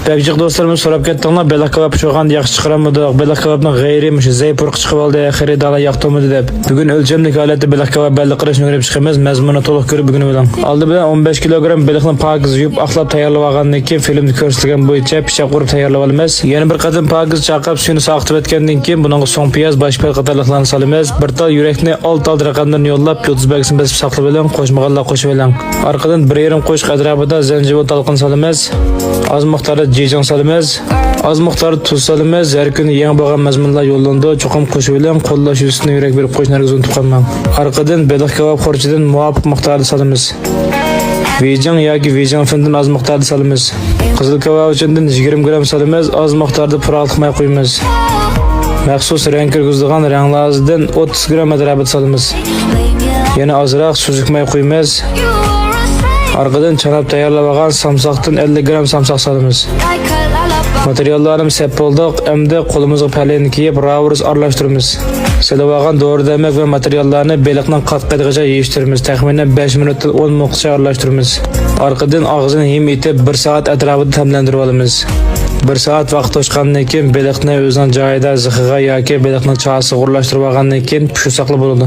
Pekcik dostlarımız so'rab ketdinglar, belak kebab pishirganda yaxshi chiqaramidi? Belak kebabning g'ayri zay purq chiqib oldi, xaridorlar yoqdimi deb. Bugun o'lchamli holatda belak kebab belli qilishni o'rganib chiqamiz. Mazmunini to'liq ko'rib bugun bilan. Oldi bilan 15 kilogramm belakni pokiz yuvib, aqlab tayyorlab olgandan keyin filmda ko'rsatilgan bo'yicha pichoq urib tayyorlab olamiz. Yana bir qatim pokiz chaqab suyini saqitib o'tgandan keyin bunga so'ng piyoz, boshpay qatorliqlarni solamiz. Bir tal yurakni alt raqamdan yo'llab 30 bagsini bosib saqlab oling, qo'shmaganlar qo'shib oling. Orqadan 1,5 qo'shq atrofida zanjivil talqin solamiz. Az miqdorda jejong solamiz. Az miqdorda tuz solamiz. Har kuni yangi bo'lgan mazmunlar yo'llandi. Cho'qim qo'shib oling, qo'llash ustini yurak berib qo'shnaringiz unutib qolmang. Orqadan belak kebab xurchidan muvofiq miqdorda solamiz. Vijang yoki vijang findan az miqdorda solamiz. Qizil kebab uchun 20 gram solamiz. Az miqdorda puroqliq may qo'yamiz. Maxsus rang kirgizadigan ranglardan 30 gram atrofida solamiz. Yana ozroq suzuk may qo'yamiz. Arkadan chanab tayyorlab olgan samsoqdan 50 gram samsoq solamiz. Materiallarimiz sep bo'ldik. Endi qo'limizga paleni kiyib, ravurs aralashtiramiz. Silab olgan dori-darmon va materiallarni beliqning qatqadigacha yeyishtiramiz. Taxminan 5 minutdan 10 minutgacha aralashtiramiz. Arkadan og'zini yem etib 1 soat atrofida tamlantirib olamiz. 1 soat vaqt o'tgandan keyin beliqni o'zining joyida zixig'a yoki beliqning chosiga o'rlashtirib olgandan keyin pishib saqlab bo'ladi.